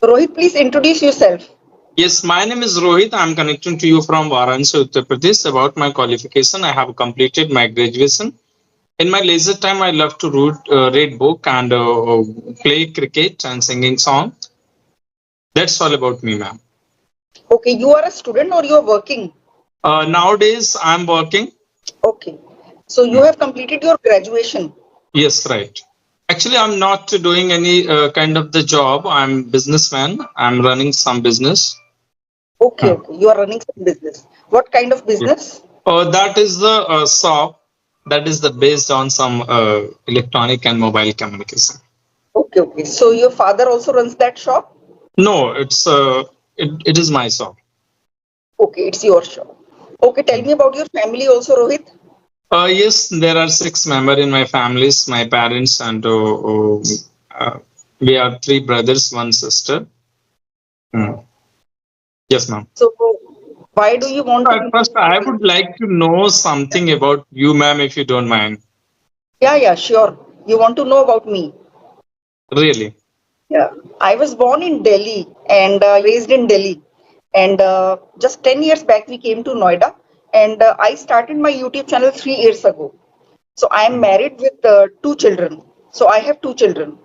Rohit, please introduce yourself. Yes, my name is Rohit. I'm connecting to you from Varanasi, Uttar Pradesh. About my qualification, I have completed my graduation. In my leisure time, I love to read book and play cricket and singing song. That's all about me, ma'am. Okay, you are a student or you are working? Nowadays, I'm working. Okay. So you have completed your graduation. Yes, right. Actually, I'm not doing any kind of the job. I'm businessman. I'm running some business. Okay, Hmm. okay. You are running some business. What kind of Yeah. business? That is the shop. That is the based on some electronic and mobile communication. Okay, okay. So your father also runs that shop? No, it is my shop. Okay, it's your shop. Okay, tell me about your family also, Rohit. Yes, there are six members in my families, my parents, and uh, we are three brothers, one sister. Hmm. Yes, ma'am. So why do you want to At improve first, your I would English? like to know something about you, ma'am, if you don't mind. Yeah, yeah, sure. You want to know about me? Really? Yeah, I was born in Delhi and raised in Delhi. And just 10 years back, we came to Noida. And I started my YouTube channel 3 years ago. So I am Hmm. married with two children. So I have two children.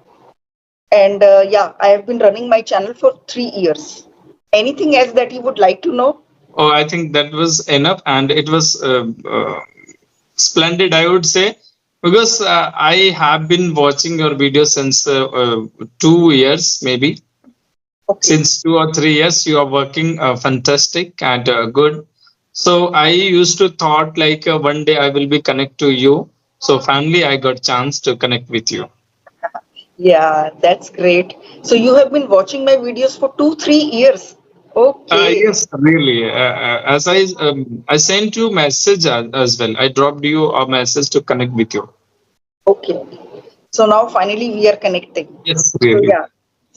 And yeah, I have been running my channel for 3 years. Anything else that you would like to know? Oh, I think that was enough, and it was splendid, I would say, because I have been watching your videos since 2 years, maybe. Okay. Since 2 or 3 years, you are working fantastic and good. So I used to thought like one day I will be connect to you. So finally, I got chance to connect with you. Yeah, that's great. So you have been watching my videos for 2, 3 years. Okay. Yes, really. As I sent you message as well. I dropped you a message to connect with you. Okay. Okay. So now finally we are connecting. Yes, So really. yeah.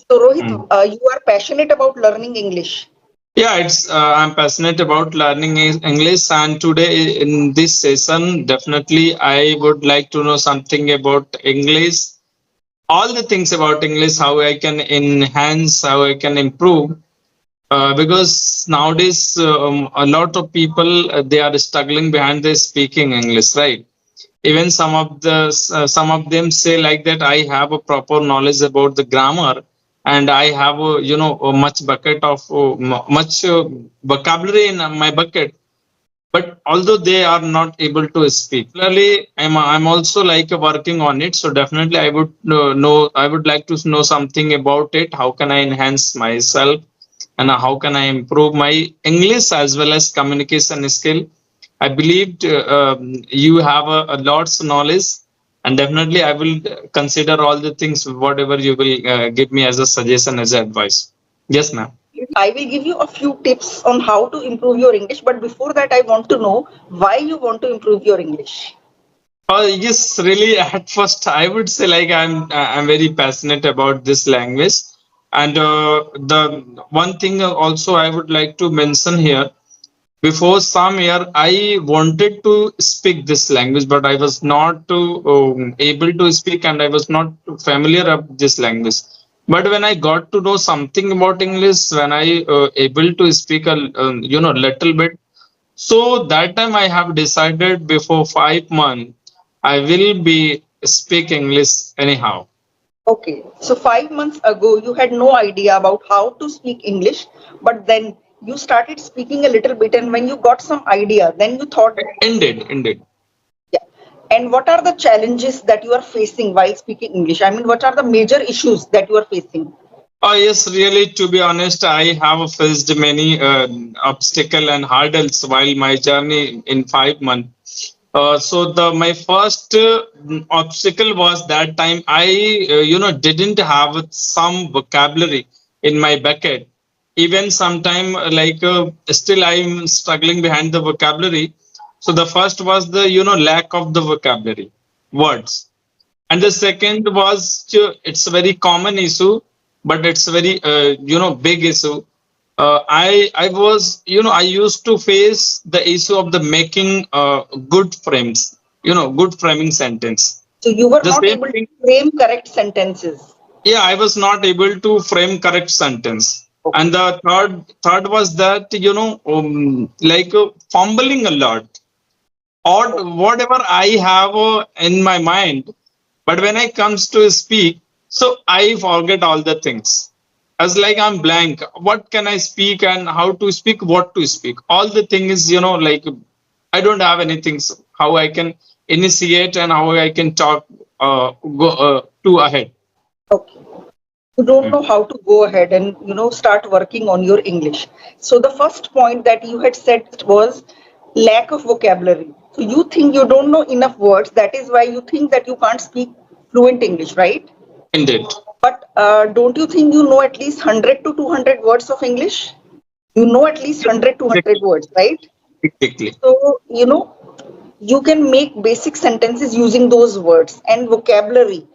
So Rohit, Mm. you are passionate about learning English. Yeah, it's I'm passionate about learning English, and today in this session, definitely I would like to know something about English, all the things about English, how I can enhance, how I can improve. Because nowadays a lot of people they are struggling behind their speaking English, right? Even some of them say like that I have a proper knowledge about the grammar, and I have a much bucket of much vocabulary in my bucket, but although they are not able to speak clearly, I'm also like working on it. So definitely I would know, I would like to know something about it. How can I enhance myself, and how can I improve my English as well as communication skill? I believed you have a lots of knowledge, and definitely I will consider all the things whatever you will give me as a suggestion, as advice. Yes, ma'am. I will give you a few tips on how to improve your English, but before that, I want to know why you want to improve your English. Yes, really. At first, I would say like I'm very passionate about this language, and the one thing also I would like to mention here. Before some year, I wanted to speak this language, but I was not able to speak, and I was not familiar of this language. But when I got to know something about English, when I able to speak a little bit, so that time I have decided before 5 months I will be speak English anyhow. Okay, so 5 months ago, you had no idea about how to speak English, but then you started speaking a little bit, and when you got some idea, then you thought, Indeed. yeah. And what are the challenges that you are facing while speaking English? I mean, what are the major issues that you are facing? Oh yes, really. To be honest, I have faced many obstacle and hurdles while my journey in 5 months. So the my first obstacle was that time I didn't have some vocabulary in my bucket. Even sometime still I'm struggling behind the vocabulary. So the first was the lack of the vocabulary words, and the second was it's a very common issue, but it's a very big issue. I was I used to face the issue of the making good frames, good framing sentence. So you were The not same able to thing. frame correct sentences. Yeah, I was not able to frame correct sentence. Okay. And the third was that, like fumbling a lot, or whatever I have in my mind, but when I comes to speak, so I forget all the things, as like I'm blank, what can I speak and how to speak, what to speak, all the thing is, like I don't have anything, how I can initiate and how I can talk, go to ahead. Okay. You don't know how to go ahead and start working on your English. So the first point that you had said was lack of vocabulary. So you think you don't know enough words. That is why you think that you can't speak fluent English, right? Indeed. But don't you think you know at least 100 to 200 words of English? You know at least 100 to 100 Exactly. words, right? Exactly. So, you can make basic sentences using those words, and vocabulary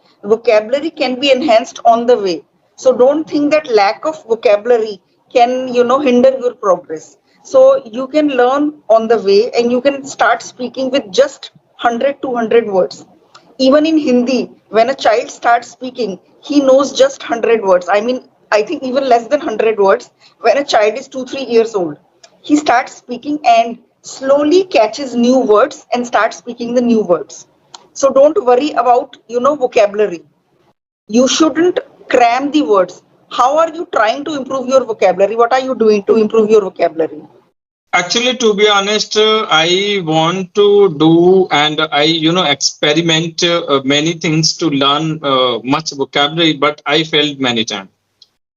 can be enhanced on the way. So don't think that lack of vocabulary can hinder your progress. So you can learn on the way, and you can start speaking with just 100 200 words. Even in Hindi, when a child starts speaking, he knows just 100 words. I mean, I think even less than 100 words. When a child is 2 3 years old, he starts speaking and slowly catches new words and starts speaking the new words. So don't worry about vocabulary. You shouldn't cram the words. How are you trying to improve your vocabulary? What are you doing to improve your vocabulary? Actually, to be honest, I want to do and I, experiment many things to learn much vocabulary, but I failed many times.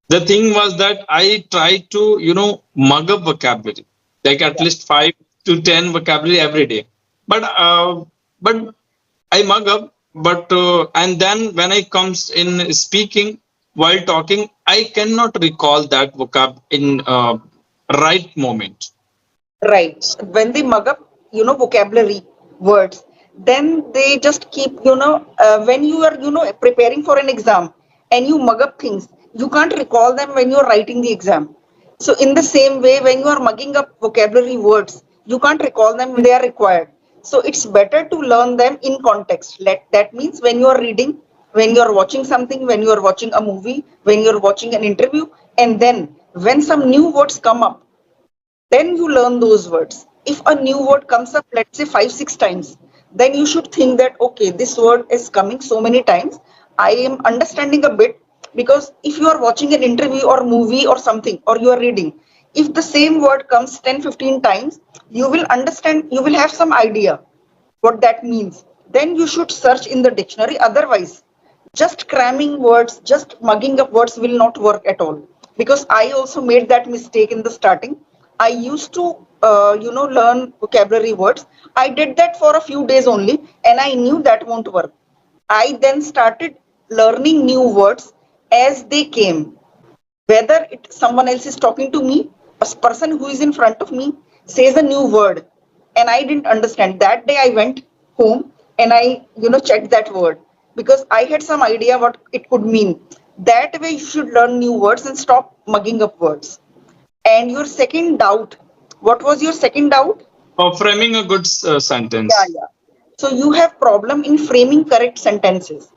The thing was that I tried to, mug up vocabulary, like at Yeah. least 5 to 10 vocabulary every day. But I mug up, but and then when I comes in speaking while talking, I cannot recall that vocab in right moment. Right. When they mug up, vocabulary words, then they just keep, when you are, preparing for an exam and you mug up things, you can't recall them when you're writing the exam. So, in the same way, when you are mugging up vocabulary words, you can't recall them when they are required. So, it's better to learn them in context. That means when you are reading, when you are watching something, when you are watching a movie, when you're watching an interview, and then when some new words come up, then you learn those words. If a new word comes up, let's say 5 6 times, then you should think that okay, this word is coming so many times, I am understanding a bit. Because if you are watching an interview or movie or something, or you are reading, if the same word comes 10 15 times, you will understand, you will have some idea what that means. Then you should search in the dictionary. Otherwise, just cramming words, just mugging up words will not work at all. Because I also made that mistake in the starting. I used to, learn vocabulary words. I did that for a few days only, and I knew that won't work. I then started learning new words as they came, whether someone else is talking to me, a person who is in front of me says a new word and I didn't understand. That day I went home and I checked that word, because I had some idea what it could mean. That way you should learn new words and stop mugging up words. And your second doubt, what was your second doubt? For framing a good Yeah, sentence. yeah. So you have problem in framing correct sentences.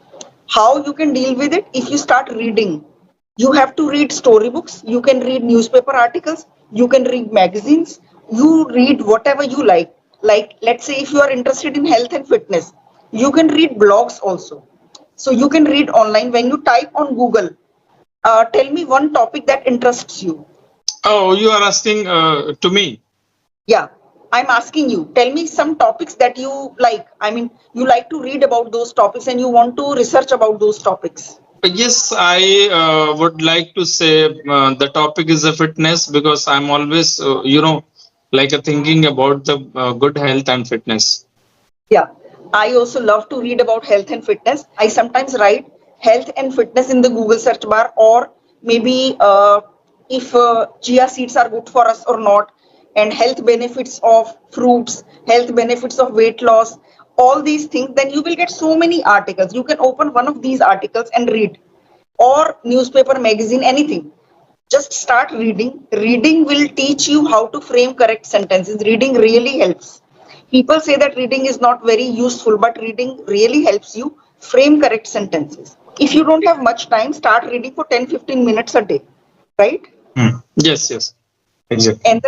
How you can deal with it? If you start reading, you have to read storybooks. You can read newspaper articles. You can read magazines. You read whatever you like. Like, let's say if you are interested in health and fitness, you can read blogs also. So you can read online. When you type on Google, tell me one topic that interests you. Oh, you are asking to me. Yeah, I'm asking you. Tell me some topics that you like. I mean, you like to read about those topics and you want to research about those topics. Yes, I would like to say the topic is a fitness, because I'm always, like thinking about the good health and fitness. Yeah, I also love to read about health and fitness. I sometimes write health and fitness in the Google search bar, or maybe if chia seeds are good for us or not, and health benefits of fruits, health benefits of weight loss, all these things. Then you will get so many articles. You can open one of these articles and read, or newspaper, magazine, anything. Just start reading. Reading will teach you how to frame correct sentences. Reading really helps. People say that reading is not very useful, but reading really helps you frame correct sentences. If you don't have much time, start reading for 10-15 minutes a day, right? Yes, yes, exactly.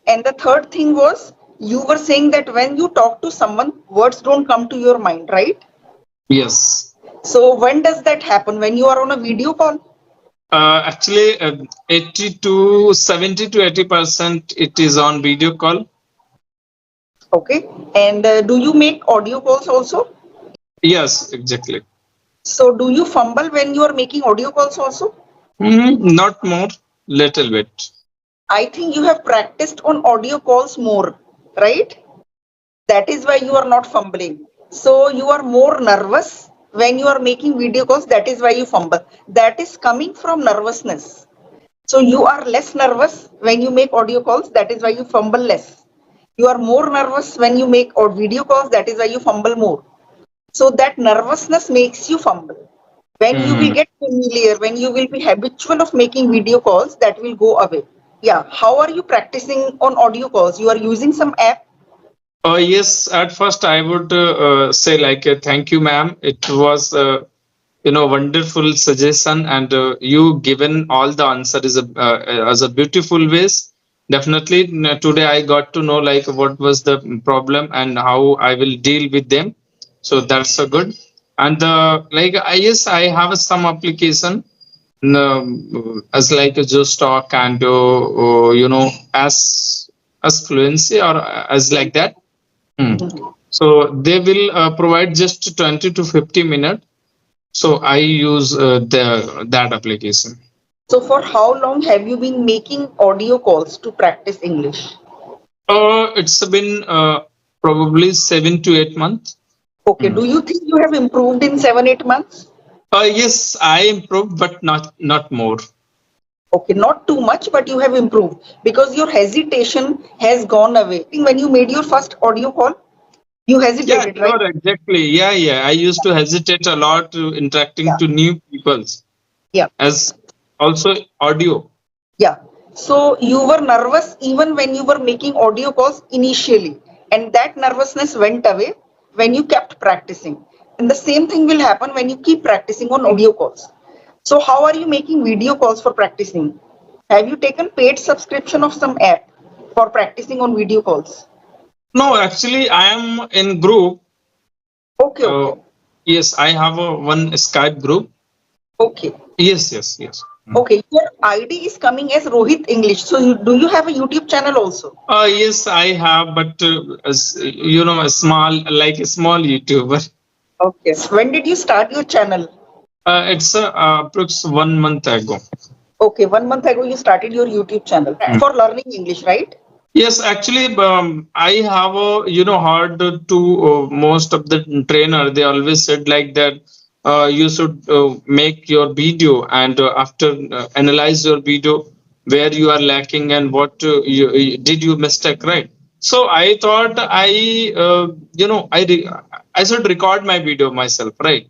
And the third thing was, you were saying that when you talk to someone, words don't come to your mind, right? Yes. So when does that happen? When you are on a video call? Actually, 80 to 70 to 80% it is on video call. Okay. And do you make audio calls also? Yes, exactly. So do you fumble when you are making audio calls also? Not more, little bit. I think you have practiced on audio calls more, right? That is why you are not fumbling. So you are more nervous when you are making video calls. That is why you fumble. That is coming from nervousness. So you are less nervous when you make audio calls. That is why you fumble less. You are more nervous when you make or video calls. That is why you fumble more. So that nervousness makes you fumble. When you will get familiar, when you will be habitual of making video calls, that will go away. Yeah. How are you practicing on audio calls? You are using some app? Yes, at first I would say like thank you, ma'am. It was wonderful suggestion, and you given all the answer is as a beautiful ways. Definitely today I got to know like what was the problem and how I will deal with them. So that's a good. And like yes, I have some application as like a just talk and as fluency or as like that. So they will provide just 20 to 50 minutes. So I use that application. So for how long have you been making audio calls to practice English? It's been probably 7 to 8 months. Okay. Do you think you have improved in 7-8 months? Yes, I improved, but not more. Okay, not too much, but you have improved because your hesitation has gone away. I think when you made your first audio call, you Yeah, hesitated, right? sure, exactly. Yeah. I used to hesitate a lot to interacting Yeah, to new peoples yeah, as also audio. yeah. So you were nervous even when you were making audio calls initially, and that nervousness went away when you kept practicing. And the same thing will happen when you keep practicing on video calls. So how are you making video calls for practicing? Have you taken paid subscription of some app for practicing on video calls? No, actually, I am in group. Okay, Uh, okay, yes, I have a one Skype group. okay. Yes. Okay, your ID is coming as Rohit English. So, do you have a YouTube channel also? Yes, I have, but as, a small YouTuber. Okay. When did you start your channel? It's approx 1 month ago. Okay, 1 month ago you started your YouTube channel for learning English, right? Yes, actually, I have heard to most of the trainer. They always said like that. You should make your video and after analyze your video where you are lacking and what did you mistake, right? So I thought I should record my video myself, right?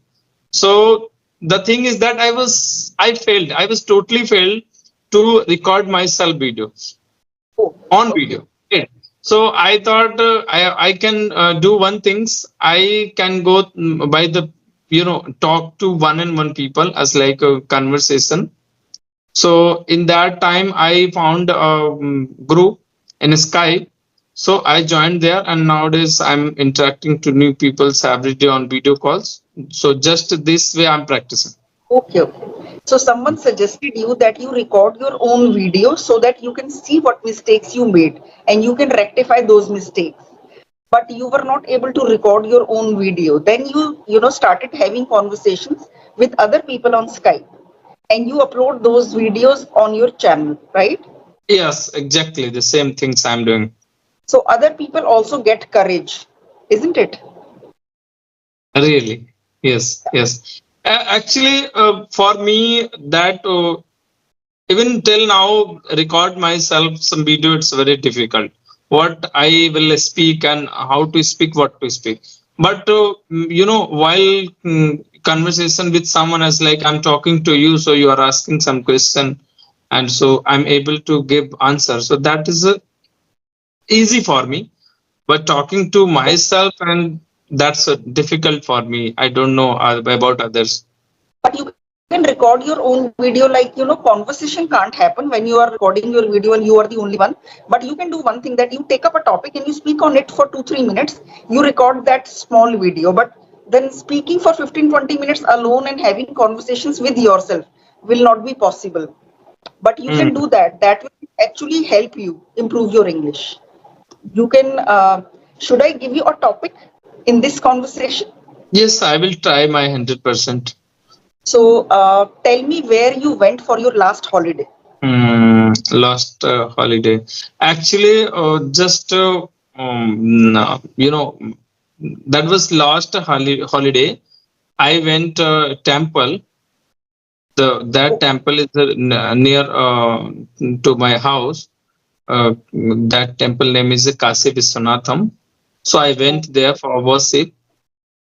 So the thing is that I failed. I was totally failed to record myself video Oh, on okay. video. Okay. So I thought I can do one things. I can go by the talk to one and one people as like a conversation. So in that time I found a group in Skype. So I joined there and nowadays I'm interacting to new people every day on video calls. So just this way I'm practicing. Okay, okay. So someone suggested you that you record your own video so that you can see what mistakes you made and you can rectify those mistakes. But you were not able to record your own video. Then you started having conversations with other people on Skype and you upload those videos on your channel, right? Yes, exactly the same things I'm doing. So other people also get courage, isn't it? Really? Yes. Actually, for me, that even till now, record myself some video, it's very difficult. What I will speak and how to speak, what to speak. But, while conversation with someone as like I'm talking to you, so you are asking some question, and so I'm able to give answer. So that is easy for me, but talking to myself and that's difficult for me. I don't know about others. but you can record your own video. Like, conversation can't happen when you are recording your video and you are the only one. But you can do one thing, that you take up a topic and you speak on it for 2-3 minutes. You record that small video, but then speaking for 15-20 minutes alone and having conversations with yourself will not be possible. But you can Hmm. do that. That will actually help you improve your English. You can, should I give you a topic in this conversation? Yes, I will try my 100%. So, tell me where you went for your last holiday. Last holiday. Actually, just no, that was last holiday. I went temple. That Okay. temple is near to my house. That temple name is Kasi Viswanatham. So I went there for worship.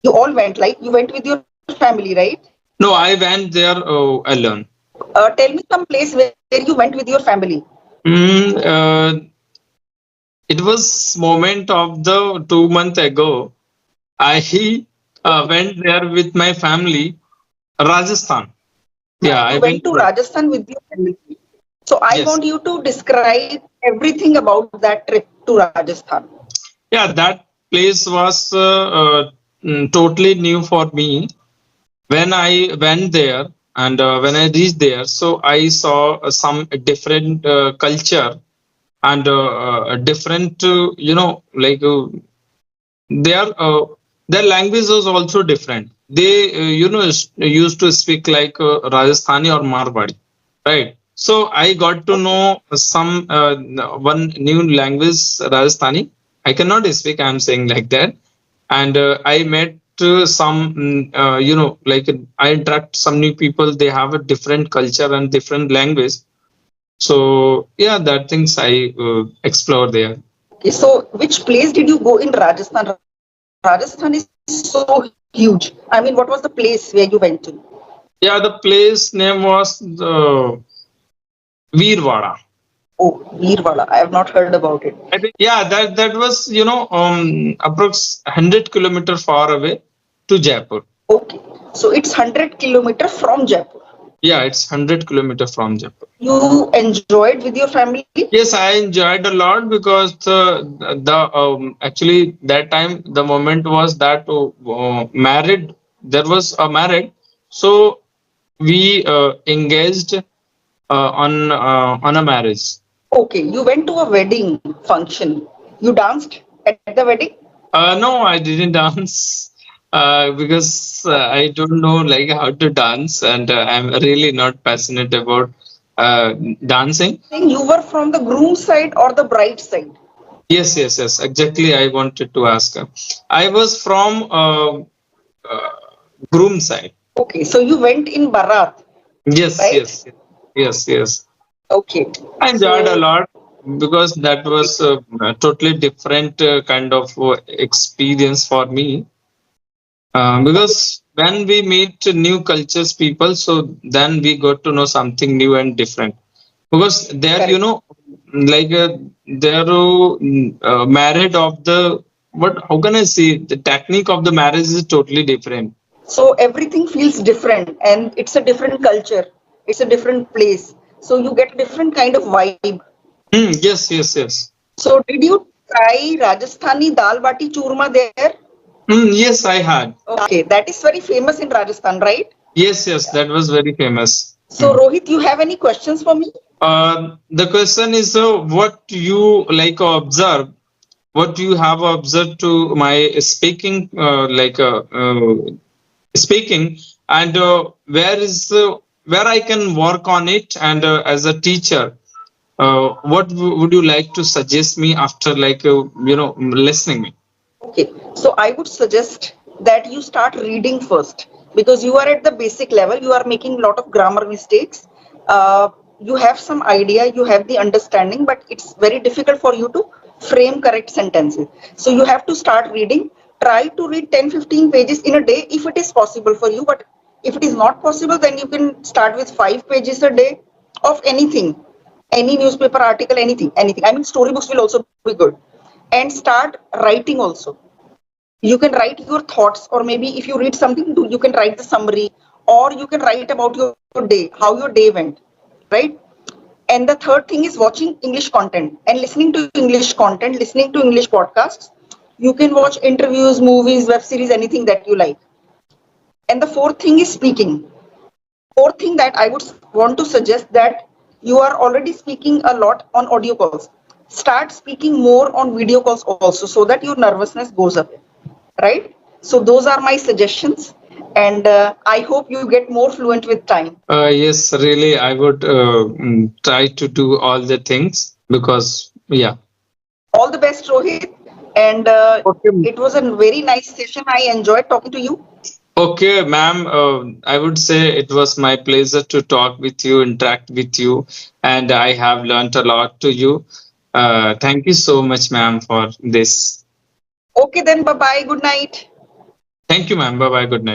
You all went, like you went with your family, right? No, I went there alone. Tell me some place where you went with your family. Mm, it was moment of the 2 month ago. I Okay. went there with my family, Rajasthan. Yeah, I You went went to to Rajasthan with your family. So I yes. want you to describe everything about that trip to Rajasthan. Yeah, that place was totally new for me. When I went there and when I reached there, so I saw some different culture and a different, their their language was also different. They used to speak like Rajasthani or Marwadi, right? So I got to Okay. know some one new language, Rajasthani. I cannot speak. I'm saying like that, and I met some I interact some new people. They have a different culture and different language. So yeah, that things I explore there. Okay. So which place did you go in Rajasthan? Rajasthan is so huge. I mean, what was the place where you went to? Yeah, the place name was Veerwada. Oh, Veerwala. I have not heard about it. I think yeah, that was approx 100 kilometer far away to Jaipur. Okay. So it's 100 kilometers from Jaipur. Yeah, it's 100 kilometer from Jaipur. You enjoyed with your family? Yes, I enjoyed a lot because the actually that time the moment was that married. There was a married, so we engaged on a marriage. Okay. You went to a wedding function. You danced at the wedding? No, I didn't dance because I don't know like how to dance, and I'm really not passionate about dancing. I'm saying you were from the groom side or the bride side? Yes, yes, yes. Exactly. I wanted to ask. I was from groom side. Okay. So you went in Bharat, Yes, right? yes, yes, yes. Okay. I enjoyed a So, lot because that was a totally different kind of experience for me. Because when we meet new cultures, people, so then we got to know something new and different. Because there, correct. like they're married of the what? How can I say? The technique of the marriage is totally different. So everything feels different and it's a different culture. It's a different place. So you get a different kind of vibe. Yes, yes, yes. So did you try Rajasthani dal bati churma there? Yes, I had. Okay, that is very famous in Rajasthan, right? Yes, yes, that was very famous. So Rohit, you have any questions for me? The question is what you like observe, what you have observed to my speaking, speaking, and where I can work on it, and as a teacher, what would you like to suggest me after listening me? Okay, so I would suggest that you start reading first because you are at the basic level. You are making a lot of grammar mistakes. You have some idea, you have the understanding, but it's very difficult for you to frame correct sentences. So you have to start reading. Try to read 10-15 pages in a day if it is possible for you. But if it is not possible, then you can start with 5 pages a day of anything, any newspaper article, anything. I mean, storybooks will also be good. And start writing also. You can write your thoughts, or maybe if you read something, you can write the summary, or you can write about your day, how your day went, right? And the third thing is watching English content and listening to English content, listening to English podcasts. You can watch interviews, movies, web series, anything that you like. And the fourth thing is speaking. Fourth thing that I would want to suggest, that you are already speaking a lot on audio calls. Start speaking more on video calls also, so that your nervousness goes up, right? So those are my suggestions, and I hope you get more fluent with time. Yes, really, I would try to do all the things because, yeah. All the best, Rohit. And Okay. it was a very nice session. I enjoyed talking to you. Okay, ma'am. I would say it was my pleasure to talk with you, interact with you, and I have learned a lot to you. Thank you so much, ma'am, for this. Okay, then bye bye. Good night. Thank you, ma'am. Bye bye. Good night.